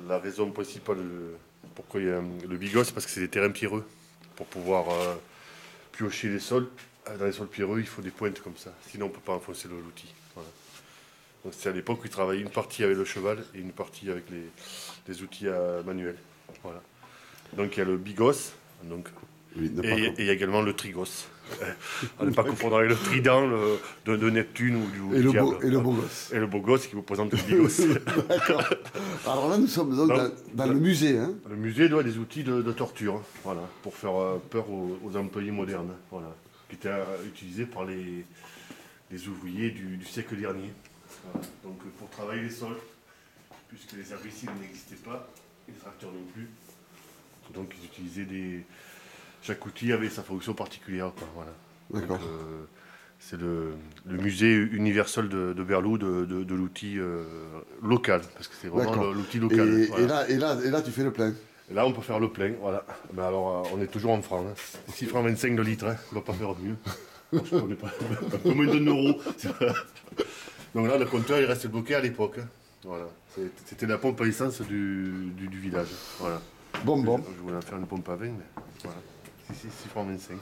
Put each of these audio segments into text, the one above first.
la raison principale pourquoi il y a le bigos, c'est parce que c'est des terrains pierreux. Pour pouvoir piocher les sols, dans les sols pierreux, il faut des pointes comme ça. Sinon, on ne peut pas enfoncer l'outil. Voilà. Donc, c'est à l'époque où ils travaillaient une partie avec le cheval et une partie avec les outils manuels. Voilà. Donc, il y a le bigos. Donc, Oui, et il y a également le trigos. À ne pas confondre avec le trident de Neptune ou du diable. Et le beau gosse. Et le beau gosse qui vous présente le bigos. D'accord. Alors là, nous sommes donc dans le musée. Hein. Le musée doit des outils de torture, voilà, pour faire peur aux employés modernes, voilà, qui étaient utilisés par les ouvriers du siècle dernier. Voilà. Donc pour travailler les sols, puisque les herbicides n'existaient pas, et les tracteurs non plus, donc ils utilisaient chaque outil avait sa fonction particulière, quoi, voilà. D'accord. C'est le musée universel de Berlou de l'outil local, parce que c'est vraiment l'outil local. Voilà. Et là, tu fais le plein. Et là, on peut faire le plein, voilà. Mais alors, on est toujours en francs. Hein. 6 francs 25 de litre, hein. On ne va pas faire mieux. Bon, je connais pas. Un peu moins de 2 euros. Donc là, le compteur, il reste bloqué à l'époque. Hein. Voilà. C'était la pompe à essence du village. Voilà. Bon. Je voulais en faire une pompe à vin, mais voilà. 6 francs 25.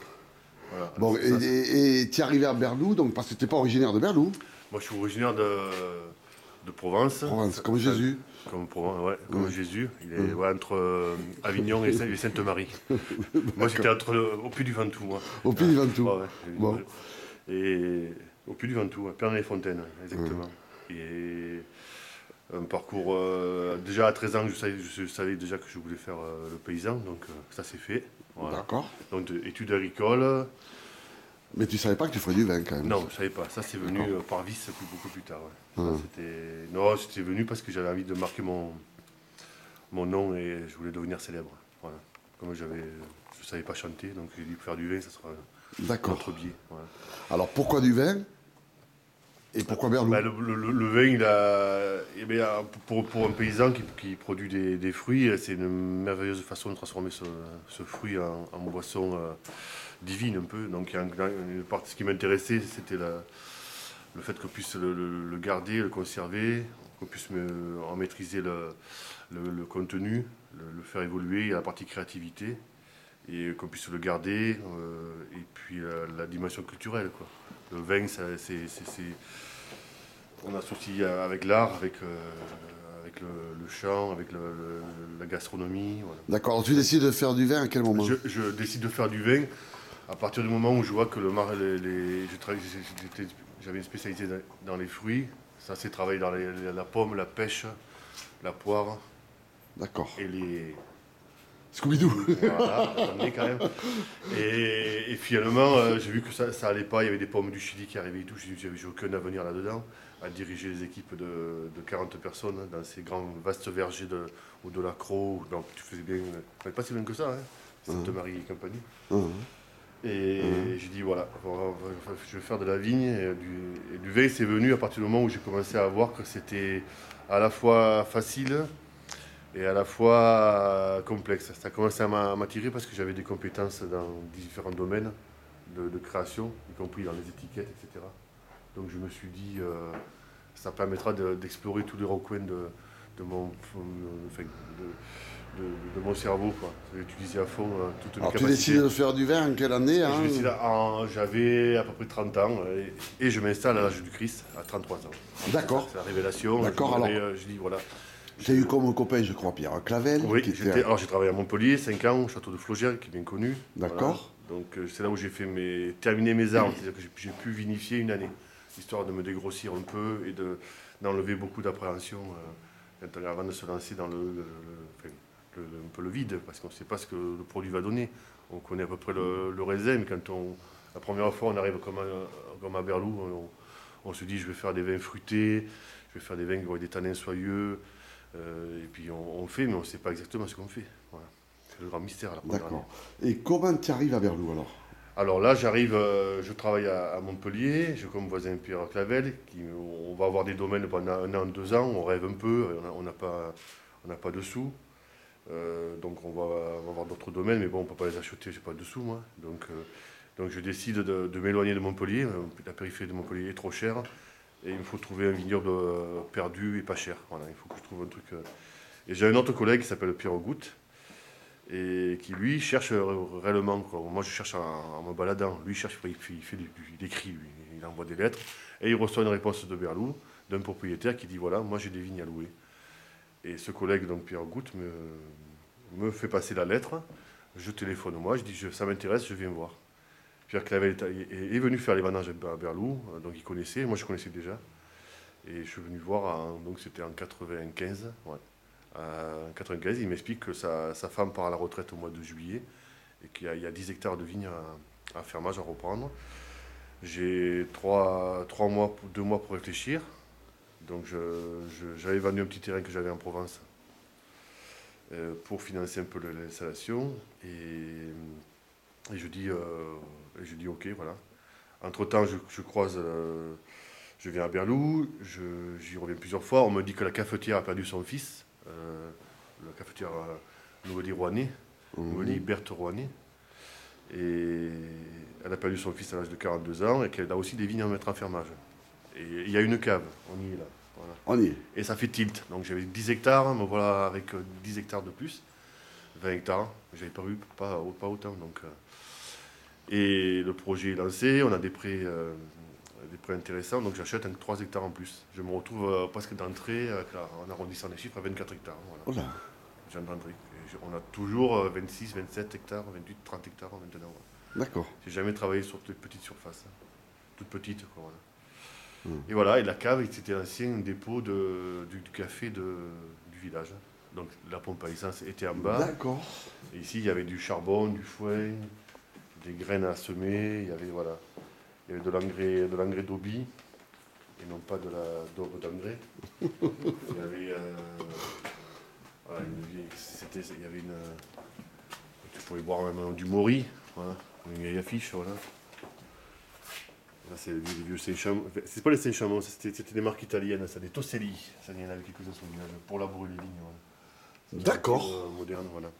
Voilà. Bon, et tu es arrivé à Berlou, donc, parce que tu n'es pas originaire de Berlou. Moi, je suis originaire de Provence. Provence, comme Jésus. Comme Provence, ouais, comme Jésus. Il est entre Avignon et Sainte-Marie. Moi, j'étais au Puy du Ventoux. Moi. Au Puy du Ventoux. Ouais. Bon. Et au Puy du Ventoux, ouais, Pernay-les-Fontaines, exactement. Et un parcours. Déjà à 13 ans, je savais déjà que je voulais faire le paysan, donc ça s'est fait. Voilà. D'accord. Donc études agricoles. Mais tu savais pas que tu ferais du vin quand même. Non, je savais pas. Ça, c'est venu par vice beaucoup plus tard. Ouais. C'était venu parce que j'avais envie de marquer mon nom et je voulais devenir célèbre. Voilà. Comme je savais pas chanter, donc j'ai dit faire du vin, ça sera notre biais. Voilà. Alors pourquoi du vin et pourquoi Berlou? Le vin, pour un paysan qui produit des fruits, c'est une merveilleuse façon de transformer ce fruit en boisson divine un peu. Donc une partie, ce qui m'intéressait, c'était le fait qu'on puisse le garder, le conserver, qu'on puisse en maîtriser le contenu, le faire évoluer, il y a la partie créativité, et qu'on puisse le garder, et puis la dimension culturelle, quoi. Le vin, on associe avec l'art, avec le chant, avec la gastronomie. Voilà. D'accord, tu décides de faire du vin à quel moment? Je décide de faire du vin à partir du moment où je vois que j'avais une spécialité dans les fruits. Ça, c'est travailler dans la pomme, la pêche, la poire. D'accord. Et les... Scooby-Doo. Voilà, quand même. Et finalement, j'ai vu que ça allait pas. Il y avait des pommes du Chili qui arrivaient et tout. J'ai aucun avenir là-dedans, à diriger les équipes de 40 personnes dans ces grands, vastes vergers ou de l'accro. Donc tu faisais bien, pas si bien que ça, hein. Sainte-Marie et compagnie. Et j'ai dit voilà, je vais faire de la vigne. Et du vin, c'est venu à partir du moment où j'ai commencé à voir que c'était à la fois facile et à la fois complexe. Ça a commencé à m'attirer parce que j'avais des compétences dans différents domaines de création, y compris dans les étiquettes, etc. Donc je me suis dit, ça permettra d'explorer tous les recoins de mon cerveau, quoi. D'utiliser à fond toutes mes Alors capacités. tu décides de faire du vin en quelle année hein? J'avais à peu près 30 ans et je m'installe à l'âge du Christ, à 33 ans. D'accord. C'est la révélation. D'accord, Je dis voilà. Tu as eu comme copain, je crois, Pierre Clavel. Oui, alors j'ai travaillé à Montpellier, 5 ans, au château de Flogère, qui est bien connu. D'accord. Voilà. Donc c'est là où j'ai terminé mes armes, c'est-à-dire que j'ai pu vinifier une année, histoire de me dégrossir un peu et d'enlever beaucoup d'appréhension avant de se lancer dans un peu le vide, parce qu'on ne sait pas ce que le produit va donner. On connaît à peu près le raisin, mais quand la première fois on arrive comme à Berlou, on se dit je vais faire des vins fruités, je vais faire des vins qui vont avoir des tanins soyeux. Et puis on fait, mais on ne sait pas exactement ce qu'on fait. Voilà. C'est le grand mystère. D'accord. Et comment tu arrives à Berlou alors? Alors là, je travaille à Montpellier, j'ai comme voisin Pierre Clavel, on va avoir des domaines pendant 1 an, 2 ans, on rêve un peu, on n'a pas de sous. Donc on va avoir d'autres domaines, mais bon, on ne peut pas les acheter, j'ai pas de sous moi. Donc je décide de m'éloigner de Montpellier, la périphérie de Montpellier est trop chère. Et il me faut trouver un vignoble perdu et pas cher. Voilà, il faut que je trouve un truc Et j'ai un autre collègue qui s'appelle Pierre Goutte, et qui lui cherche réellement, quoi. Moi je cherche en me baladant, lui cherche, il écrit, lui, il envoie des lettres, et il reçoit une réponse de Berlou, d'un propriétaire qui dit voilà, moi j'ai des vignes à louer. Et ce collègue, donc Pierre Goutte, me fait passer la lettre, je téléphone moi, je dis ça m'intéresse, je viens voir. Pierre Clavel est venu faire les vendanges à Berlou, donc il connaissait, moi je connaissais déjà, et je suis venu voir, donc c'était en 95, ouais. En 95, il m'explique que sa femme part à la retraite au mois de juillet et qu'il y a 10 hectares de vignes à fermage à reprendre. J'ai 2 mois pour réfléchir. Donc j'avais vendu un petit terrain que j'avais en Provence pour financer un peu l'installation. Et je dis ok, voilà. Entre-temps, je croise, je viens à Berlou, j'y reviens plusieurs fois. On me dit que la cafetière a perdu son fils. La cafetière Nouvelle-Rouennais, Berthe Rouennais. Et elle a perdu son fils à l'âge de 42 ans et qu'elle a aussi des vignes à mettre en fermage. Et il y a une cave, on y est là. Voilà. On y est. Et ça fait tilt. Donc j'avais 10 hectares, me voilà avec 10 hectares de plus, 20 hectares. J'avais pas autant. Donc, et le projet est lancé, on a des prêts intéressants, donc j'achète 3 hectares en plus. Je me retrouve presque d'entrée, en arrondissant les chiffres, à 24 hectares. Voilà. Voilà. J'ai d'entrée. On a toujours 26, 27 hectares, 28, 30 hectares maintenant. Voilà. D'accord. J'ai jamais travaillé sur de petites surfaces. Toutes petites, quoi. Voilà. Et voilà, et la cave, c'était l'ancien dépôt du café du village. Donc la pompe à essence était en bas. D'accord. Et ici, il y avait du charbon, du foin, des graines à semer, il y avait, voilà, il y avait de l'engrais d'Obi, et non pas de la daube d'engrais. Il y avait, voilà, il y avait tu pouvais boire même du Mori, voilà, une vieille affiche, voilà. Là, c'est les vieux Saint-Chamond. C'est pas les Saint-Chamond, c'était des marques italiennes, ça, des Tosselli. Ça, il y en avait quelques-uns sur le village, pour labourer les vignes. Voilà. D'accord. Moderne, voilà.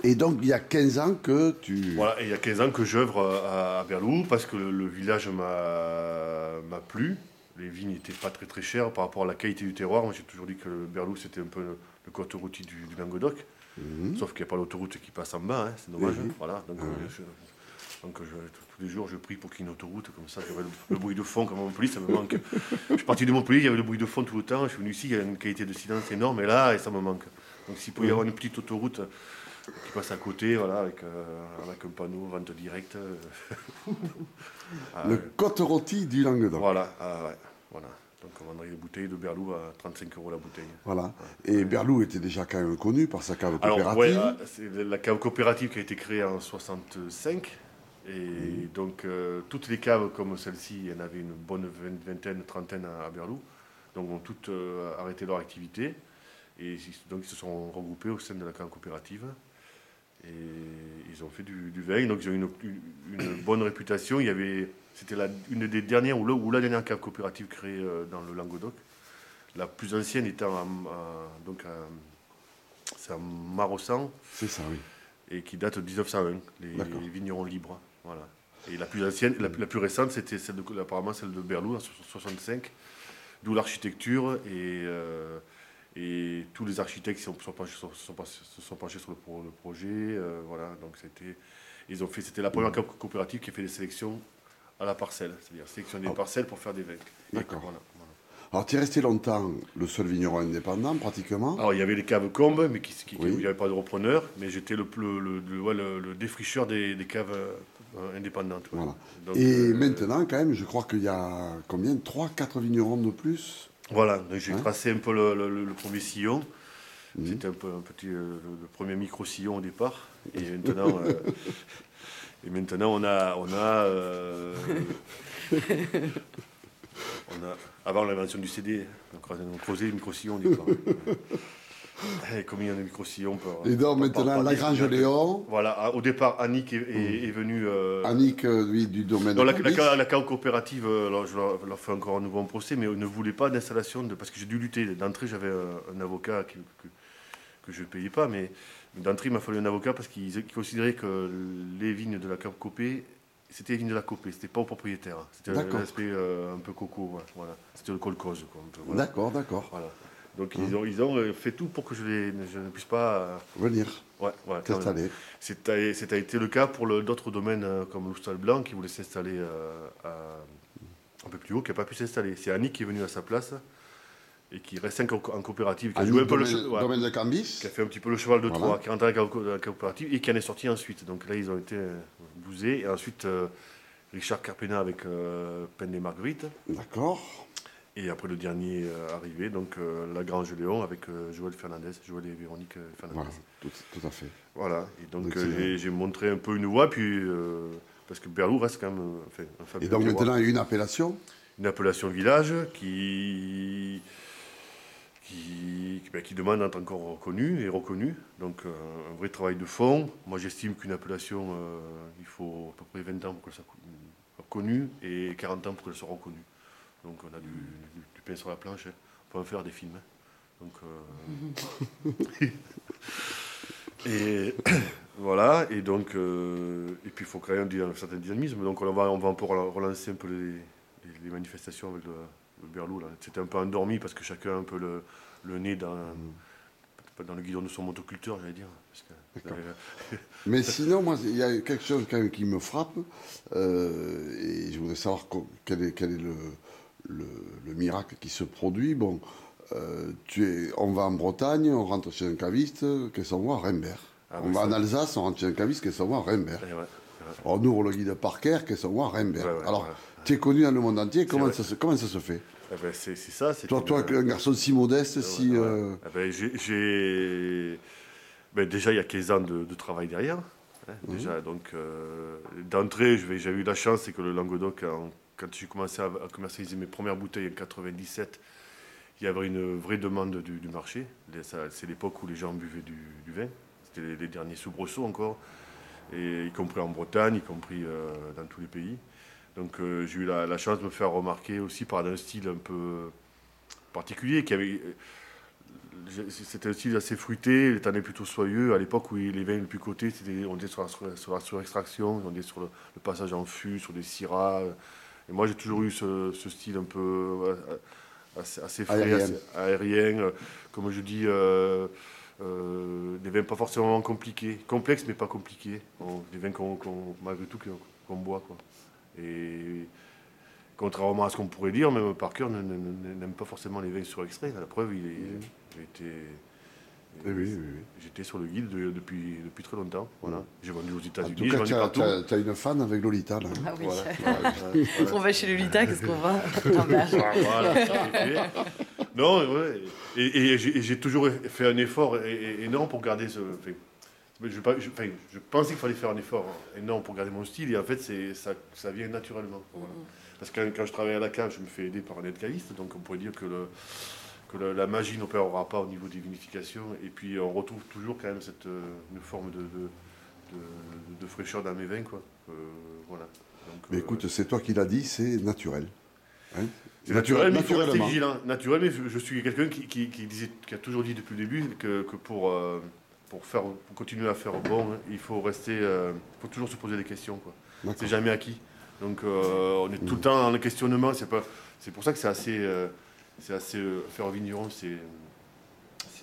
Et donc, il y a 15 ans que tu... Voilà, et il y a 15 ans que j'œuvre à Berlou, parce que le village m'a plu. Les vignes n'étaient pas très très chères par rapport à la qualité du terroir. Moi, j'ai toujours dit que Berlou, c'était un peu le côte routier du Languedoc. Sauf qu'il n'y a pas l'autoroute qui passe en bas, hein, c'est dommage. Voilà, donc, tous les jours, je prie pour qu'il y ait une autoroute, comme ça, j'aurai le bruit de fond comme à Montpellier, ça me manque. Je suis parti de Montpellier, il y avait le bruit de fond tout le temps. Je suis venu ici, il y a une qualité de silence énorme, et là, ça me manque. Donc s'il peut y avoir une petite autoroute qui passe à côté, voilà, avec un panneau, vente directe. Le côte rôti du Languedoc. Voilà, ouais, voilà. Donc on vendrait des bouteilles de Berlou à 35 € la bouteille. Voilà. Et Berlou était déjà quand même connu par sa cave coopérative. Alors, ouais, c'est la cave coopérative qui a été créée en 65. Et donc, toutes les caves comme celle-ci, il y en avait une bonne vingtaine, trentaine à Berlou, donc ont toutes arrêté leur activité. Et donc, ils se sont regroupés au sein de la cave coopérative. Et ils ont fait du vin. Donc, ils ont une bonne réputation. C'était une des dernières, ou la dernière cave coopérative créée dans le Languedoc. La plus ancienne étant c'est à Marossan. C'est ça, oui. Et qui date de 1901, les vignerons libres. Voilà. Et la plus ancienne, la plus récente, c'était apparemment celle de Berlou en 65, d'où l'architecture et tous les architectes se sont penchés sur le projet. Voilà, donc c'était la première coopérative qui a fait des sélections à la parcelle, c'est-à-dire sélectionner des parcelles pour faire des vins. D'accord. Voilà. Alors, tu es resté longtemps le seul vigneron indépendant, pratiquement. Alors, il y avait les caves Combes, mais Oui. il n'y avait pas de repreneur, mais j'étais le défricheur des caves indépendantes. Ouais. Voilà. Donc, et maintenant, quand même, je crois qu'il y a combien 3-4 vignerons de plus. Voilà, donc j'ai tracé un peu le premier sillon. C'était un peu le premier micro-sillon au départ. Et maintenant, on a avant l'invention du CD, on creusait les micro-sillons au départ. Et combien de micro-sillons Et donc maintenant, Lagrange Léon. Voilà, au départ, Annick est venue. Annick, lui, du domaine non, de la cave coopérative, alors je leur fais encore un nouveau procès, mais ne voulait pas d'installation, parce que j'ai dû lutter. D'entrée, j'avais un avocat que je ne payais pas, mais d'entrée, il m'a fallu un avocat parce qu'il considérait que les vignes de la cave copée, c'était les vignes de la copée, c'était pas au propriétaire. C'était l'aspect un peu coco, voilà. C'était le kolkhoz. Voilà. D'accord. Voilà. Donc ils ont fait tout pour que je ne puisse pas venir t'installer. Ça a été le cas pour d'autres domaines comme l'Oustal Blanc qui voulait s'installer un peu plus haut, qui n'a pas pu s'installer. C'est Annick qui est venu à sa place et qui restait en coopérative, qui a joué un peu domaine de Cambis, qui a fait un petit peu le cheval de Troie, qui est rentré dans la coopérative et qui en est sorti ensuite. Donc là, ils ont été bousés. Et ensuite, Richard Carpena avec Peine et Marguerite. D'accord. Et après le dernier arrivé, donc La Grange Léon avec Joël et Véronique Fernandez. Voilà, tout à fait. Voilà, et donc j'ai montré un peu une voie, puis parce que Berlou reste quand même un fabuleux. Et donc maintenant, il y a une appellation. Une appellation village qui demande d'être encore reconnue. Donc un vrai travail de fond. Moi j'estime qu'une appellation, il faut à peu près 20 ans pour qu'elle soit connue et 40 ans pour qu'elle soit reconnue. Donc on a du pain sur la planche, hein. On peut en faire des films. Hein. Donc, et voilà, et donc et puis il faut créer un certain dynamisme. Donc on va encore relancer un peu les manifestations avec le Berlou. C'était un peu endormi parce que chacun a un peu le nez dans le guidon de son motoculteur, j'allais dire. Mais sinon, moi, il y a quelque chose quand même qui me frappe, et je voudrais savoir quel est le miracle qui se produit. Bon, on va en Bretagne, on rentre chez un caviste, qu'est-ce qu'on voit? Rembert. On va en Alsace, on rentre chez un caviste, qu'est-ce qu'on voit? Rembert. On ouvre le guide Parker, qu'est-ce qu'on voit? Rembert. Alors, tu es connu dans le monde entier, comment ça se fait? C'est ça. Toi, un garçon si modeste, déjà, il y a 15 ans de travail derrière. Hein, déjà, donc, d'entrée, j'ai eu la chance, c'est que le Languedoc, quand j'ai commencé à commercialiser mes premières bouteilles en 97, il y avait une vraie demande du marché. C'est l'époque où les gens buvaient du vin. C'était les derniers soubresauts encore, et y compris en Bretagne, y compris dans tous les pays. Donc j'ai eu la chance de me faire remarquer aussi par un style un peu particulier. C'était un style assez fruité, les tanins plutôt soyeux. À l'époque où les vins les plus cotés, on était sur la surextraction, on était sur le passage en fût, sur des syrahs. Et moi j'ai toujours eu ce style un peu assez frais, aérien, comme je dis, des vins pas forcément compliqués, complexes mais pas compliqués. Des vins malgré tout qu'on boit, quoi. Et contrairement à ce qu'on pourrait dire, même Parker n'aime pas forcément les vins surextraits. La preuve, j'étais sur le guide depuis très longtemps. Voilà. J'ai vendu aux États-Unis, j'ai vendu partout. Tu as une fan avec Lolita, là. Ah oui. Voilà. On va chez Lolita, qu'est-ce qu'on va? Voilà, ça c'est fait. Non, ouais. Et j'ai toujours fait un effort énorme pour garder ce... Je pensais qu'il fallait faire un effort énorme pour garder mon style, et en fait, ça vient naturellement. Voilà. Parce que quand je travaille à la cave, je me fais aider par un aide caviste, donc on pourrait dire que la magie n'opérera pas au niveau des vinifications, et puis on retrouve toujours quand même une forme de fraîcheur dans mes vins, quoi. Voilà. Donc, mais écoute, c'est toi qui l'as dit, c'est naturel. Hein, c'est naturel, mais il faut rester vigilant. Naturel, mais je suis quelqu'un qui a toujours dit depuis le début que pour continuer à faire bon, il faut faut toujours se poser des questions, quoi. C'est jamais acquis. Donc on est tout le temps dans le questionnement. C'est pour ça que c'est assez faire vigneron, c'est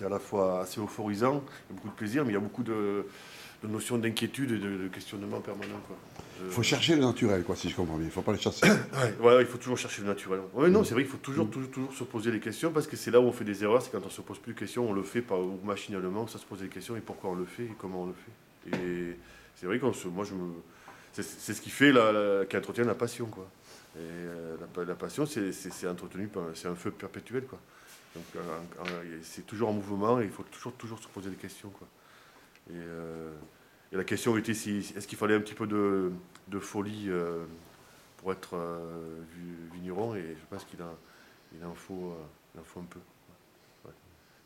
à la fois assez euphorisant, il y a beaucoup de plaisir, mais il y a beaucoup de notions d'inquiétude et de questionnement permanent, quoi. Il faut chercher le naturel, quoi, si je comprends bien. Il ne faut pas le chasser. Ouais, il faut toujours chercher le naturel. Ouais, non, c'est vrai, il faut toujours se poser des questions, parce que c'est là où on fait des erreurs, c'est quand on ne se pose plus de questions, on le fait machinalement, ça se pose des questions, et pourquoi on le fait, et comment on le fait. Et c'est vrai c'est ce qui fait qui entretient la passion, quoi. Et la passion, c'est entretenu c'est un feu perpétuel, quoi. Donc c'est toujours en mouvement, et il faut toujours se poser des questions, quoi. Et la question était est-ce qu'il fallait un petit peu de folie pour être vigneron, et je pense qu'il en faut un peu. Ouais.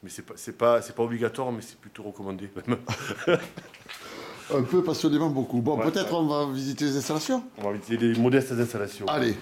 Mais c'est pas obligatoire, mais c'est plutôt recommandé. Un peu passionnément beaucoup. Bon, peut-être on va visiter les installations. On va visiter les modestes installations. Allez.